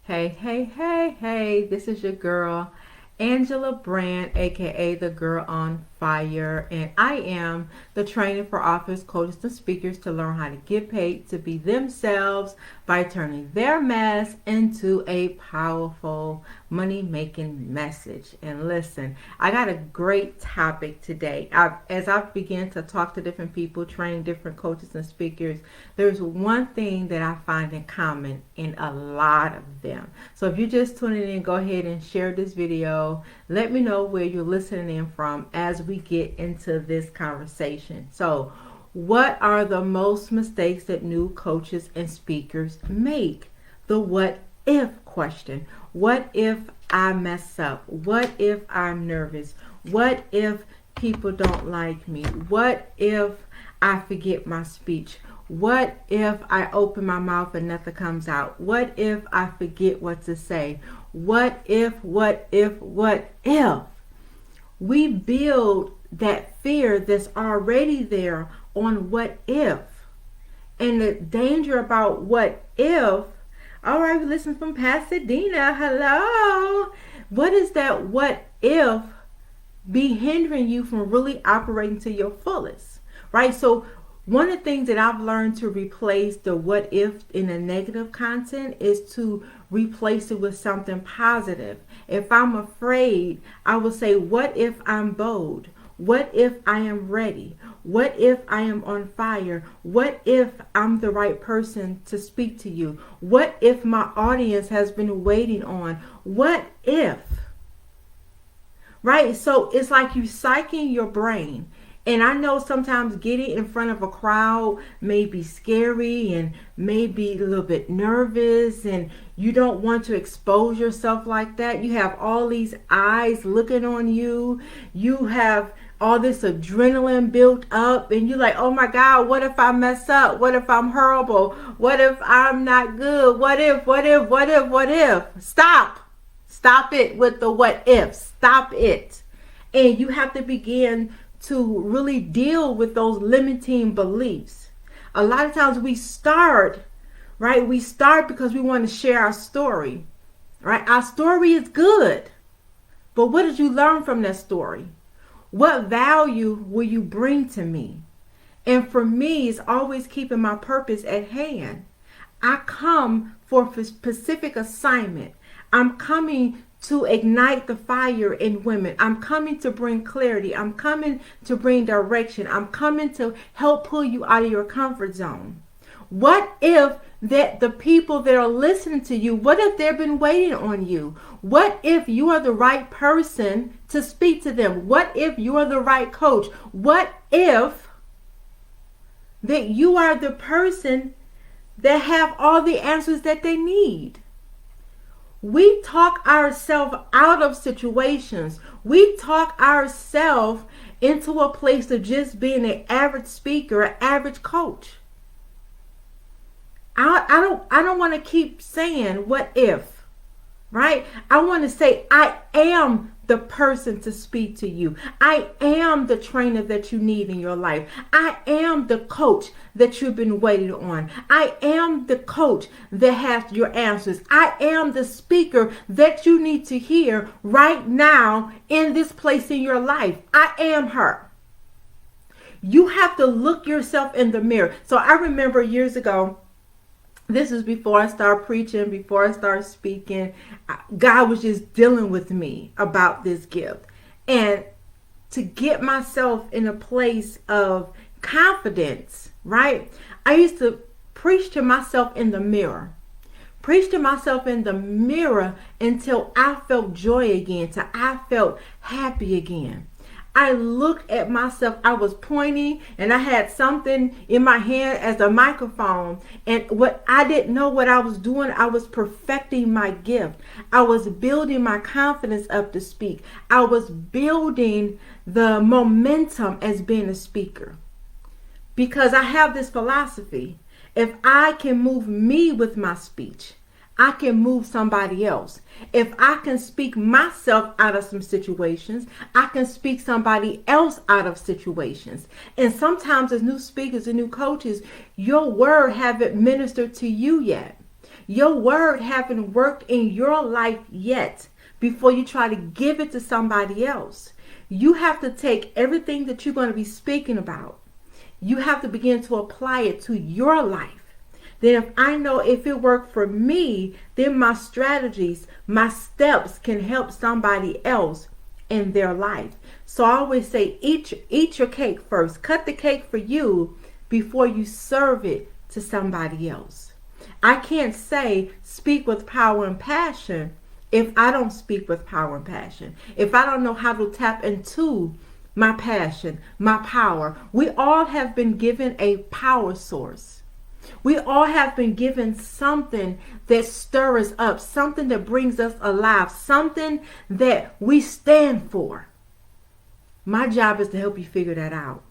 Hey, this is your girl, Angela Brand, aka the Girl on Fire, and I am the trainer for authors, coaches, and speakers to learn how to get paid to be themselves by turning their mess into a powerful money making message. And listen, I got a great topic today. As I began to talk to different people, train different coaches and speakers, there's one thing that I find in common in a lot of them. So if you're just tuning in, go ahead and share this video. Let me know where you're listening in from as we get into this conversation. So, what are the most mistakes that new coaches and speakers make? The what if question. What if I mess up? What if I'm nervous? What if people don't like me? What if I forget my speech? What if I open my mouth and nothing comes out? What if I forget what to say? What if? We build that fear that's already there on what if. And the danger about what if, all right, we listen from Pasadena, hello. What is that what if be hindering you from really operating to your fullest, right? So one of the things that I've learned to replace the what if in a negative content is to replace it with something positive. If I'm afraid, I will say, what if I'm bold? What if I am ready? What if I am on fire? What if I'm the right person to speak to you? What if my audience has been waiting on? What if? Right? So it's like you psyching your brain. And I know sometimes getting in front of a crowd may be scary and may be a little bit nervous, and you don't want to expose yourself like that. You have all these eyes looking on you. You have all this adrenaline built up, and you're like, oh my God, what if I mess up? What if I'm horrible? What if I'm not good? What if? Stop it with the what if. Stop it. And you have to begin to really deal with those limiting beliefs. A lot of times we start, right? We start because we want to share our story, right? Our story is good, but what did you learn from that story? What value will you bring to me? And for me, it's always keeping my purpose at hand. I come for a specific assignment. I'm coming to ignite the fire in women. I'm coming to bring clarity. I'm coming to bring direction. I'm coming to help pull you out of your comfort zone. What if that the people that are listening to you, what if they've been waiting on you? What if you are the right person to speak to them? What if you are the right coach? What if that you are the person that have all the answers that they need? We talk ourselves out of situations. We talk ourselves into a place of just being an average speaker, an average coach. I don't want to keep saying what if, right? I want to say I am the person to speak to you. I am the trainer that you need in your life. I am the coach that you've been waiting on. I am the coach that has your answers. I am the speaker that you need to hear right now in this place in your life. I am her. You have to look yourself in the mirror. So I remember years ago, this is before I started preaching, before I started speaking, God was just dealing with me about this gift. And to get myself in a place of confidence, right? I used to preach to myself in the mirror. Preach to myself in the mirror until I felt joy again, till I felt happy again. I looked at myself, I was pointing, and I had something in my hand as a microphone. And what I didn't know what I was doing, I was perfecting my gift. I was building my confidence up to speak. I was building the momentum as being a speaker. Because I have this philosophy. If I can move me with my speech, I can move somebody else. If I can speak myself out of some situations, I can speak somebody else out of situations. And sometimes as new speakers and new coaches, your word haven't ministered to you yet. Your word haven't worked in your life yet before you try to give it to somebody else. You have to take everything that you're going to be speaking about. You have to begin to apply it to your life. Then if I know if it worked for me, then my strategies, my steps can help somebody else in their life. So I always say, eat your cake first. Cut the cake for you before you serve it to somebody else. I can't say speak with power and passion if I don't speak with power and passion. If I don't know how to tap into my passion, my power. We all have been given a power source. We all have been given something that stirs us up, something that brings us alive, something that we stand for. My job is to help you figure that out.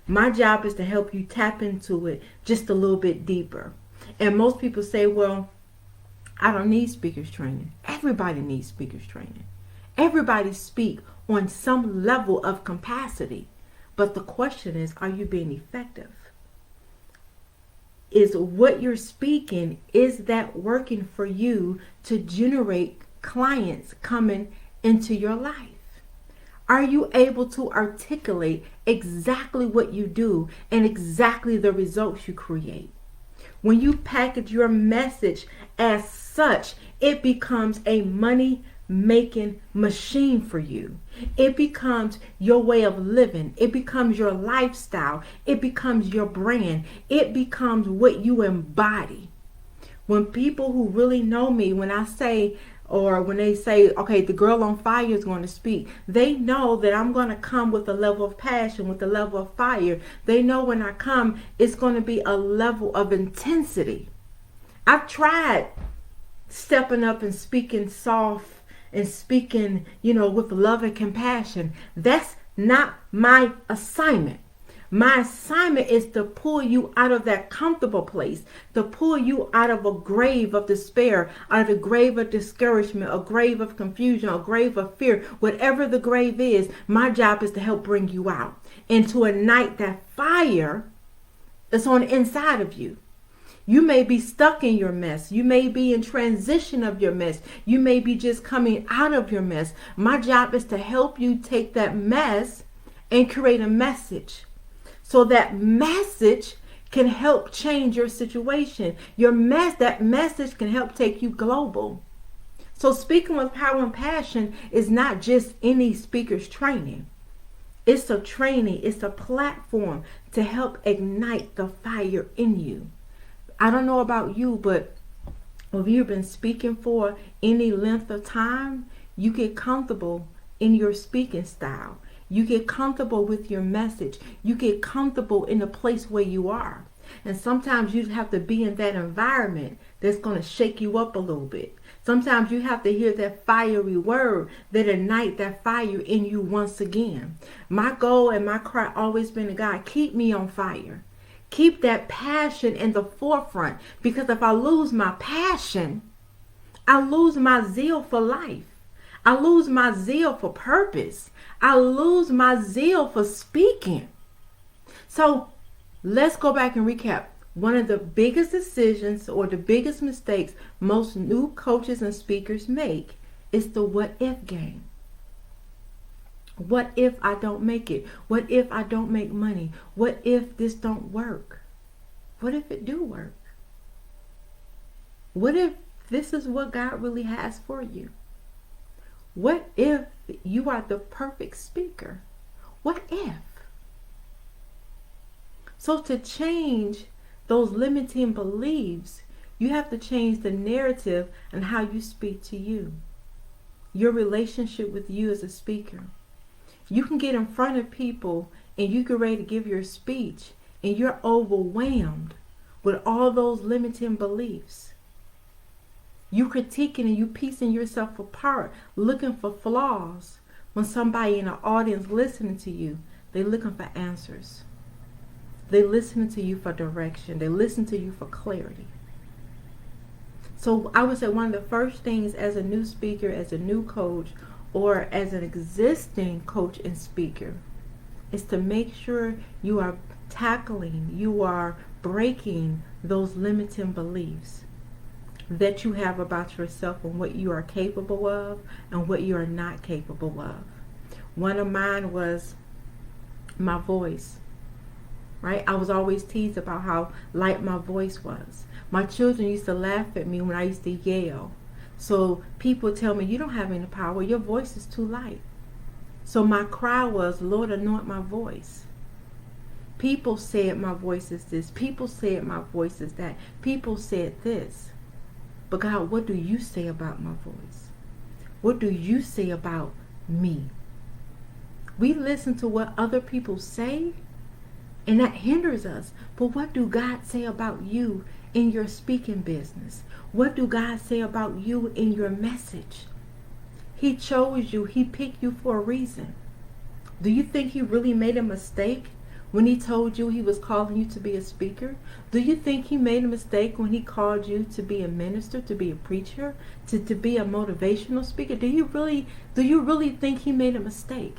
My job is to help you tap into it just a little bit deeper. And most people say, well, I don't need speakers training. Everybody needs speakers training. Everybody speak on some level of capacity. But the question is, are you being effective? Is what you're speaking, is that working for you to generate clients coming into your life? Are you able to articulate exactly what you do and exactly the results you create? When you package your message as such, it becomes a money-making machine for you. It becomes your way of living. It becomes your lifestyle. It becomes your brand. It becomes what you embody. When people who really know me, when I say, or when they say, okay, the girl on fire is going to speak, they know that I'm going to come with a level of passion, with a level of fire. They know when I come, it's going to be a level of intensity. I've tried stepping up and speaking soft and speaking, with love and compassion. That's not my assignment. My assignment is to pull you out of that comfortable place, to pull you out of a grave of despair, out of a grave of discouragement, a grave of confusion, a grave of fear. Whatever the grave is, my job is to help bring you out and to ignite that fire that's on the inside of you. You may be stuck in your mess. You may be in transition of your mess. You may be just coming out of your mess. My job is to help you take that mess and create a message. So that message can help change your situation. That message can help take you global. So speaking with power and passion is not just any speaker's training. It's a training. It's a platform to help ignite the fire in you. I don't know about you, but if you've been speaking for any length of time, you get comfortable in your speaking style. You get comfortable with your message. You get comfortable in the place where you are. And sometimes you have to be in that environment that's going to shake you up a little bit. Sometimes you have to hear that fiery word that ignite that fire in you once again. My goal and my cry always been to God, keep me on fire. Keep that passion in the forefront, because if I lose my passion, I lose my zeal for life. I lose my zeal for purpose. I lose my zeal for speaking. So let's go back and recap. One of the biggest decisions or the biggest mistakes most new coaches and speakers make is the what if game. What if I don't make it? What if I don't make money? What if this don't work? What if it do work? What if this is what God really has for you? What if you are the perfect speaker? What if? So to change those limiting beliefs, you have to change the narrative and how you speak to you. Your relationship with you as a speaker. You can get in front of people and you get ready to give your speech and you're overwhelmed with all those limiting beliefs. You critiquing and you piecing yourself apart, looking for flaws. When somebody in the audience listening to you, they're looking for answers. They're listening to you for direction. They listen to you for clarity. So I would say one of the first things as a new speaker, as a new coach, or as an existing coach and speaker, is to make sure you are tackling, you are breaking those limiting beliefs. that you have about yourself and what you are capable of and what you are not capable of. One of mine was my voice, right? I was always teased about how light my voice was. My children used to laugh at me when I used to yell. So people tell me, you don't have any power. Your voice is too light. So my cry was, Lord, anoint my voice. People said my voice is this. People said my voice is that. People said this. But God, what do you say about my voice? What do you say about me? We listen to what other people say, and that hinders us. But what do God say about you in your speaking business? What do God say about you in your message? He chose you. He picked you for a reason. Do you think he really made a mistake when he told you he was calling you to be a speaker? Do you think he made a mistake when he called you to be a minister, to be a preacher, to be a motivational speaker? Do you really think he made a mistake?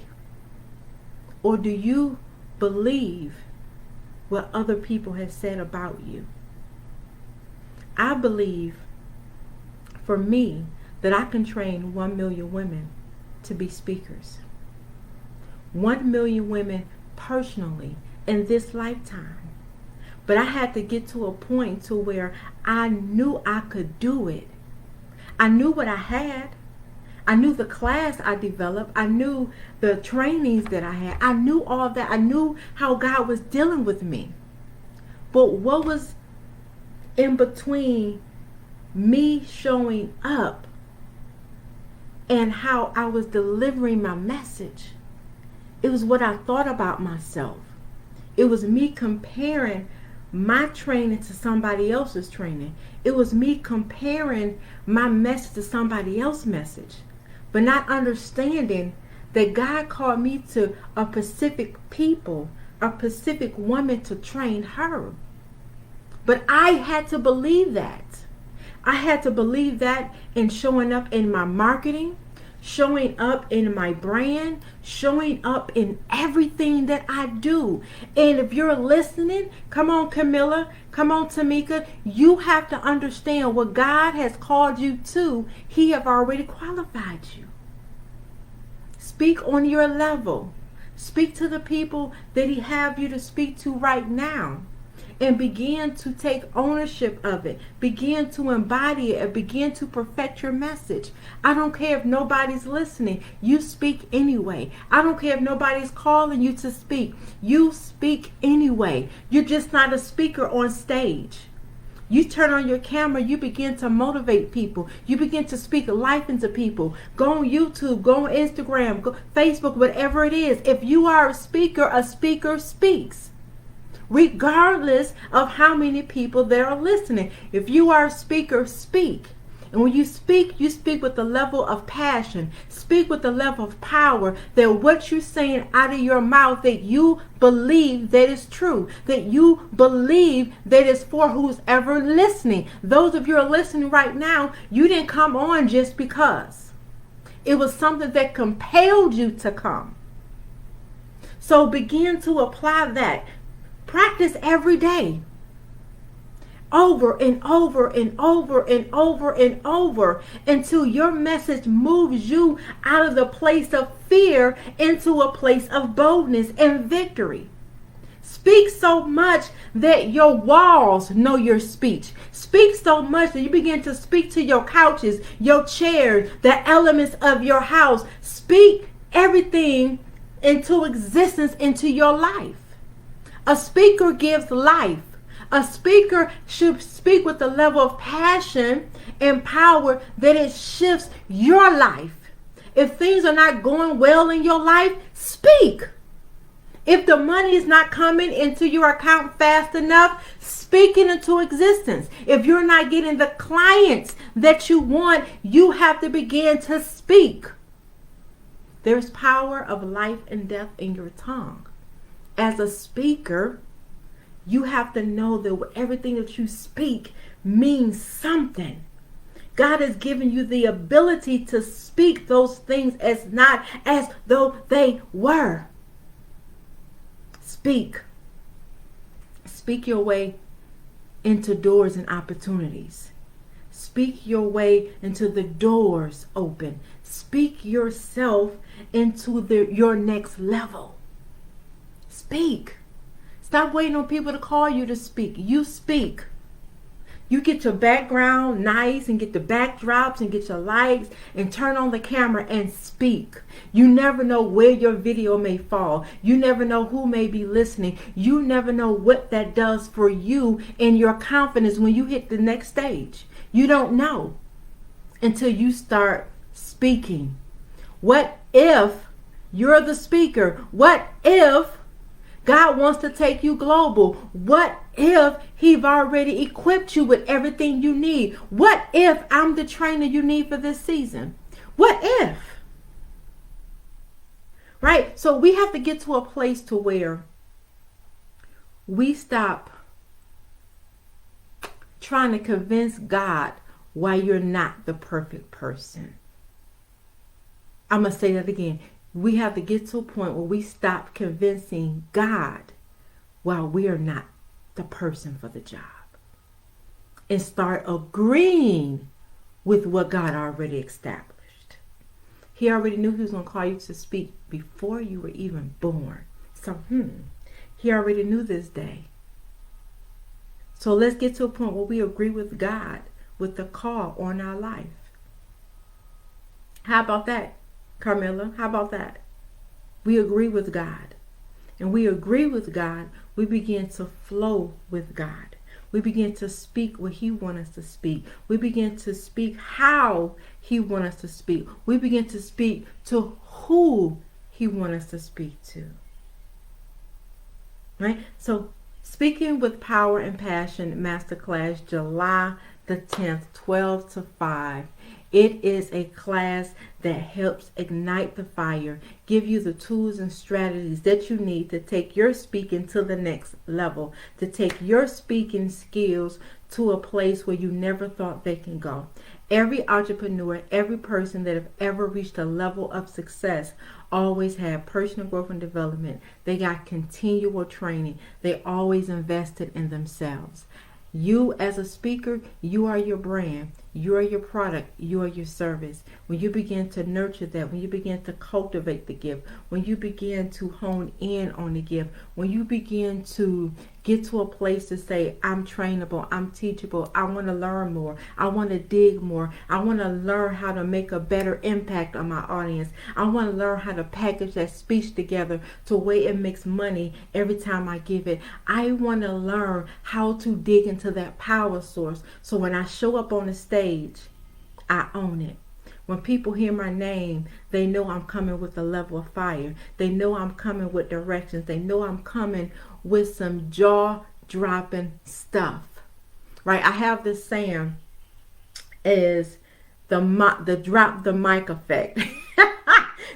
Or do you believe what other people have said about you? I believe, for me, that I can train 1 million women to be speakers. 1 million women personally in this lifetime. But I had to get to a point to where I knew I could do it. I knew what I had. I knew the class I developed. I knew the trainings that I had. I knew all that. I knew how God was dealing with me. But what was in between me showing up and how I was delivering my message? It was what I thought about myself. It was me comparing my training to somebody else's training. It was me comparing my message to somebody else's message, but not understanding that God called me to a Pacific people, a Pacific woman, to train her. But I had to believe that. I had to believe that in showing up in my marketing, showing up in my brand, showing up in everything that I do. And if you're listening, come on, Camilla, come on, Tamika, you have to understand what God has called you to. He have already qualified you. Speak on your level. Speak to the people that he have you to speak to right now. And begin to take ownership of it. Begin to embody it and begin to perfect your message. I don't care if nobody's listening. You speak anyway. I don't care if nobody's calling you to speak. You speak anyway. You're just not a speaker on stage. You turn on your camera, you begin to motivate people. You begin to speak life into people. Go on YouTube, go on Instagram, go Facebook, whatever it is. If you are a speaker speaks. Regardless of how many people there are listening. If you are a speaker, speak. And when you speak with the level of passion. Speak with the level of power, that what you're saying out of your mouth, that you believe that is true. That you believe that is for who's ever listening. Those of you who are listening right now, you didn't come on just because. It was something that compelled you to come. So begin to apply that. Practice every day. Over and over and over and over and over until your message moves you out of the place of fear into a place of boldness and victory. Speak so much that your walls know your speech. Speak so much that you begin to speak to your couches, your chairs, the elements of your house. Speak everything into existence into your life. A speaker gives life. A speaker should speak with the level of passion and power that it shifts your life. If things are not going well in your life, speak. If the money is not coming into your account fast enough, speak it into existence. If you're not getting the clients that you want, you have to begin to speak. There's power of life and death in your tongue. As a speaker, you have to know that everything that you speak means something. God has given you the ability to speak those things as not as though they were. Speak. Speak your way into doors and opportunities. Speak your way into the doors open. Speak yourself into your next level. Speak. Stop waiting on people to call you to speak. You speak. You get your background nice and get the backdrops and get your lights and turn on the camera and speak. You never know where your video may fall. You never know who may be listening. You never know what that does for you and your confidence when you hit the next stage. You don't know until you start speaking. What if you're the speaker? What if God wants to take you global? What if He's already equipped you with everything you need? What if I'm the trainer you need for this season? What if? Right? So we have to get to a place to where we stop trying to convince God why you're not the perfect person. I'm going to say that again. We have to get to a point where we stop convincing God while we are not the person for the job, and start agreeing with what God already established. He already knew He was going to call you to speak before you were even born. So, He already knew this day. So let's get to a point where we agree with God with the call on our life. How about that, Carmilla? How about that? We agree with God. And we agree with God, we begin to flow with God. We begin to speak what He wants us to speak. We begin to speak how He wants us to speak. We begin to speak to who He wants us to speak to. Right? So, Speaking with Power and Passion Masterclass, July the 10th, 12 to 5. It is a class that helps ignite the fire, give you the tools and strategies that you need to take your speaking to the next level, to take your speaking skills to a place where you never thought they can go. Every entrepreneur, every person that have ever reached a level of success always had personal growth and development. They got continual training. They always invested in themselves. You as a speaker, you are your brand. You are your product. You are your service. When you begin to nurture that, when you begin to cultivate the gift, when you begin to hone in on the gift, when you begin to get to a place to say, I'm trainable, I'm teachable, I want to learn more, I want to dig more, I want to learn how to make a better impact on my audience, I want to learn how to package that speech together to where it makes money every time I give it. I want to learn how to dig into that power source so when I show up on the stage, I own it. When people hear my name, they know I'm coming with a level of fire. They know I'm coming with directions. They know I'm coming with some jaw-dropping stuff. Right? I have this saying is the drop the mic effect.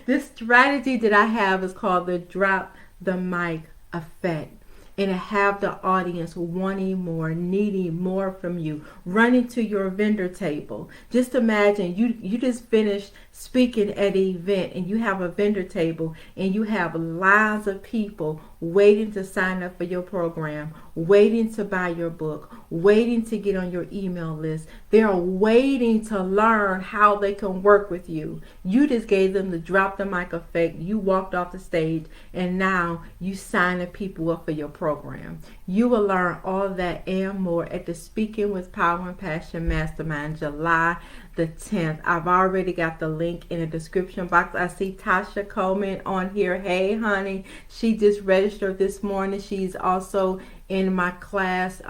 This strategy that I have is called the drop the mic effect. And to have the audience wanting more, needing more from you, running to your vendor table. Just imagine you just finished speaking at an event and you have a vendor table and you have lines of people waiting to sign up for your program, waiting to buy your book, waiting to get on your email list. They're waiting to learn how they can work with you. You just gave them the drop the mic effect. You walked off the stage and now you signing people up for your program. You will learn all that and more at the Speaking with Power and Passion Mastermind, July the 10th. I've already got the link in the description box. I see Tasha Coleman on here. Hey, honey. She just registered this morning. She's also in my class,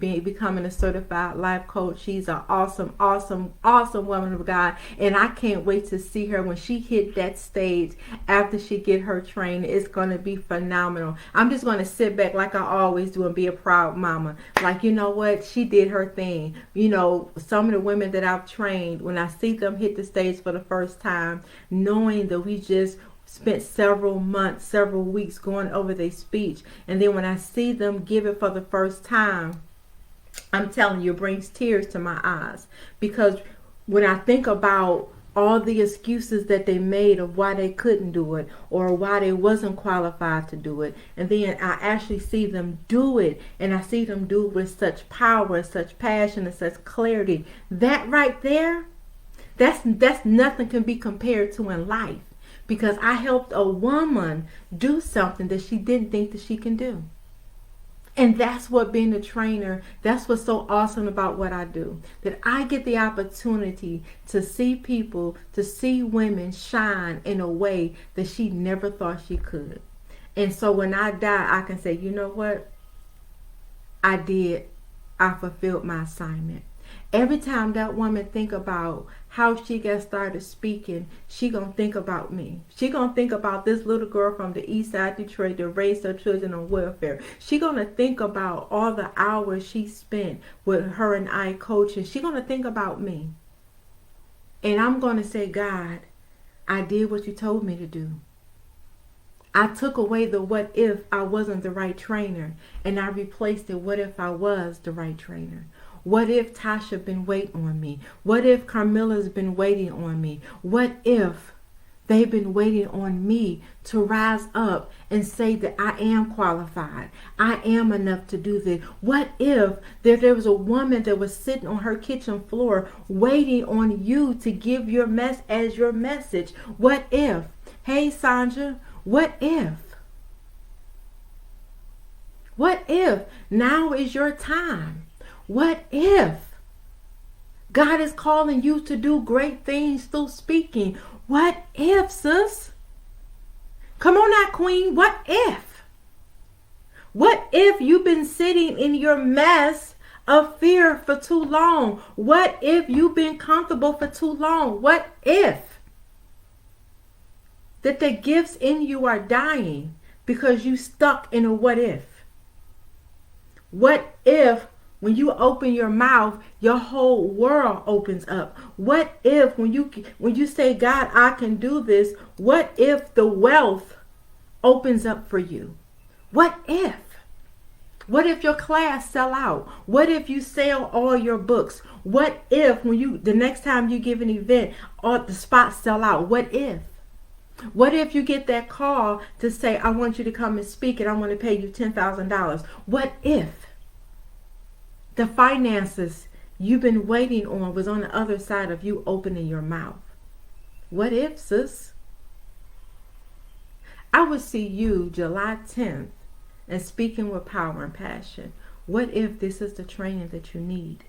becoming a certified life coach. She's an awesome, awesome, awesome woman of God. And I can't wait to see her when she hit that stage after she get her training. It's going to be phenomenal. I'm just going to sit back like I always do and be a proud mama. Like, you know what? She did her thing. You know, some of the women that I've trained, when I see them hit the stage for the first time, knowing that we just spent several months, several weeks going over their speech, and then when I see them give it for the first time, I'm telling you, it brings tears to my eyes. Because when I think about all the excuses that they made of why they couldn't do it or why they wasn't qualified to do it. And then I actually see them do it, and I see them do it with such power, such passion, and such clarity. That right there, that's nothing can be compared to in life, because I helped a woman do something that she didn't think that she can do. And that's what being a trainer, that's what's so awesome about what I do. That I get the opportunity to see people, to see women shine in a way that she never thought she could. And so when I die, I can say, you know what? I did. I fulfilled my assignment. Every time that woman think about how she got started speaking, she gonna think about me. She gonna think about this little girl from the east side Detroit that raised her children on welfare. She gonna think about all the hours she spent with her and I coaching. She gonna think about me. And I'm gonna say, God, I did what you told me to do. I took away the what if I wasn't the right trainer, and I replaced it what if I was the right trainer. What if Tasha been waiting on me? What if Carmilla's been waiting on me? What if they've been waiting on me to rise up and say that I am qualified? I am enough to do this. What if there was a woman that was sitting on her kitchen floor waiting on you to give your as your message? What if? Hey, Sandra, what if? What if now is your time? What if God is calling you to do great things through speaking? What if, sis? Come on now, queen. What if? What if you've been sitting in your mess of fear for too long? What if you've been comfortable for too long? What if that the gifts in you are dying because you stuck in a what if? What if when you open your mouth, your whole world opens up? What if when you say, God, I can do this, what if the wealth opens up for you? What if? What if your class sell out? What if you sell all your books? What if when the next time you give an event, all the spots sell out? What if? What if you get that call to say, I want you to come and speak and I want to pay you $10,000? What if the finances you've been waiting on was on the other side of you opening your mouth? What if, sis? I would see you July 10th and speaking with power and passion. What if this is the training that you need?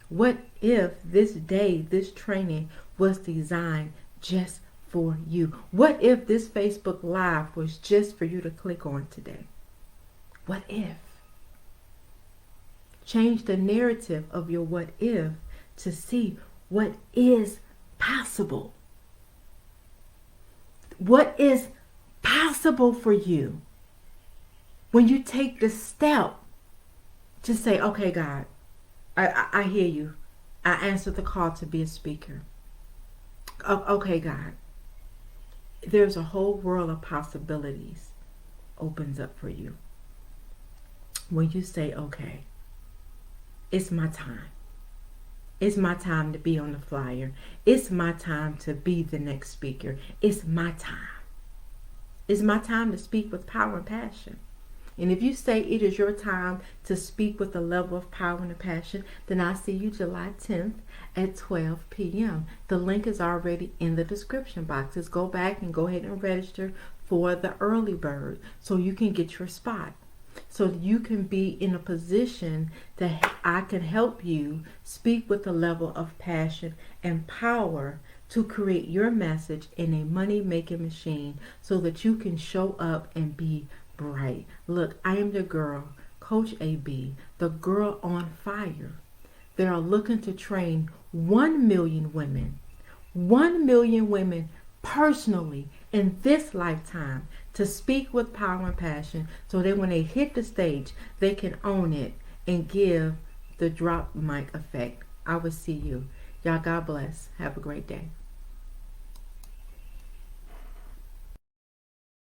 What if this day, this training was designed just for you? What if this Facebook Live was just for you to click on today? What if? Change the narrative of your what if to see what is possible. What is possible for you when you take the step to say, okay, God, I hear you. I answered the call to be a speaker. Okay, God, there's a whole world of possibilities opens up for you when you say, okay, it's my time. It's my time to be on the flyer. It's my time to be the next speaker. It's my time. It's my time to speak with power and passion. And if you say it is your time to speak with a level of power and passion, then I'll see you July 10th at 12 p.m. The link is already in the description boxes. Go back and go ahead and register for the early bird so you can get your spot. So you can be in a position that I can help you speak with a level of passion and power to create your message in a money-making machine so that you can show up and be bright. Look, I am the girl, Coach AB, the girl on fire. They are looking to train 1 million women, 1 million women personally in this lifetime to speak with power and passion so that when they hit the stage, they can own it and give the drop mic effect. I will see you. Y'all, God bless. Have a great day.